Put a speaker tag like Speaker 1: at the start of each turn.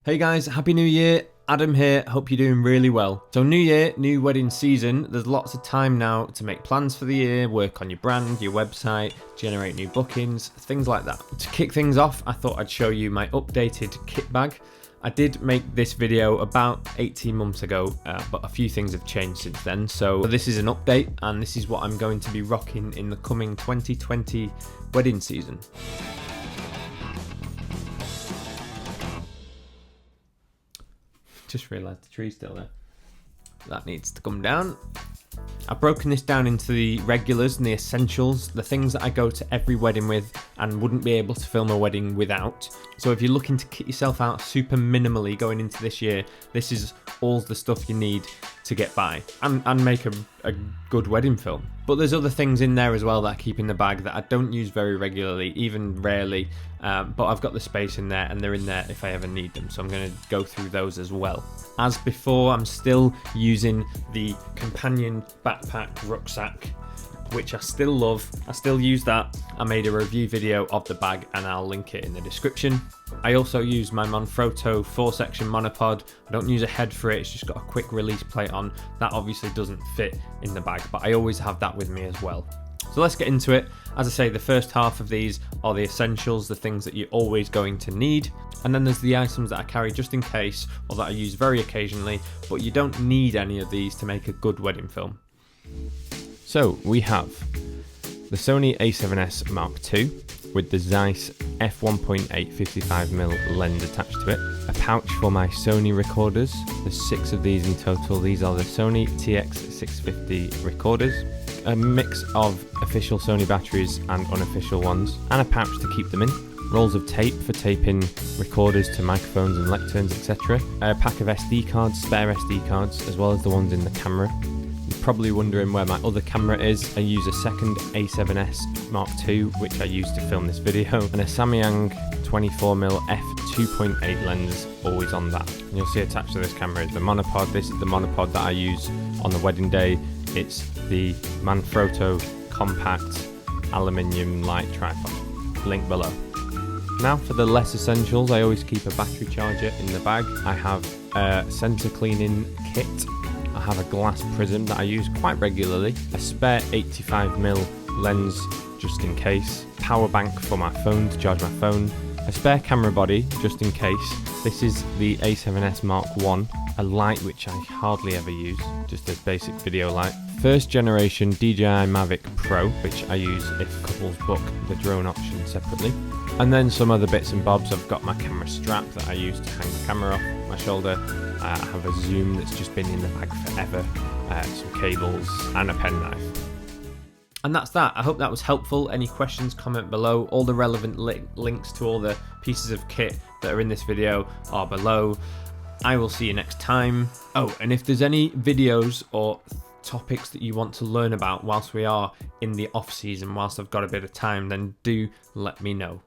Speaker 1: Hey guys, Happy New Year. Adam here, hope you're doing really well. So new year, new wedding season, there's lots of time now to make plans for the year, work on your brand, your website, generate new bookings, things like that. To kick things off, I thought I'd show you my updated kit bag. I did make this video about 18 months ago, but a few things have changed since then. So this is an update and this is what I'm going to be rocking in the coming 2020 wedding season. Just realised the tree's still there. That needs to come down. I've broken this down into the regulars and the essentials, the things that I go to every wedding with and wouldn't be able to film a wedding without. So if you're looking to kit yourself out super minimally going into this year, this is all the stuff you need to get by and make a good wedding film. But there's other things in there as well that I keep in the bag that I don't use very regularly, even rarely, but I've got the space in there and they're in there if I ever need them. So I'm going to go through those as well. As before, I'm still using the companion backpack rucksack, which I still love. I still use that. I made a review video of the bag and I'll link it in the description. I also use my Manfrotto 4-section monopod. I don't use a head for it, it's just got a quick release plate on. That obviously doesn't fit in the bag, but I always have that with me as well. So let's get into it. As I say, the first half of these are the essentials, the things that you're always going to need. And then there's the items that I carry just in case, or that I use very occasionally, but you don't need any of these to make a good wedding film. So we have the Sony a7S Mark II with the Zeiss f1.8 55mm lens attached to it, a pouch for my Sony recorders. There's 6 of these in total. These are the Sony TX650 recorders, a mix of official Sony batteries and unofficial ones, and a pouch to keep them in, rolls of tape for taping recorders to microphones and lecterns, etc., a pack of SD cards, spare SD cards, as well as the ones in the camera. You're probably wondering where my other camera is. I use a second A7S Mark II, which I used to film this video, and a Samyang 24mm f2.8 lens, always on that. And you'll see attached to this camera is the monopod. This is the monopod that I use on the wedding day. It's the Manfrotto compact aluminium light tripod. Link below. Now for the less essentials, I always keep a battery charger in the bag. I have a sensor cleaning kit. I have a glass prism that I use quite regularly, a spare 85mm lens just in case, power bank for my phone to charge my phone, a spare camera body just in case. This is the A7S Mark I, a light which I hardly ever use, just a basic video light. First generation DJI Mavic Pro, which I use if couples book the drone option separately. And then some other bits and bobs. I've got my camera strap that I use to hang the camera off my shoulder. I have a zoom that's just been in the bag forever, some cables and a penknife. And that's that. I hope that was helpful. Any questions, comment below. All the relevant links to all the pieces of kit that are in this video are below. I will see you next time. Oh, and if there's any videos or topics that you want to learn about whilst we are in the off season, whilst I've got a bit of time, then do let me know.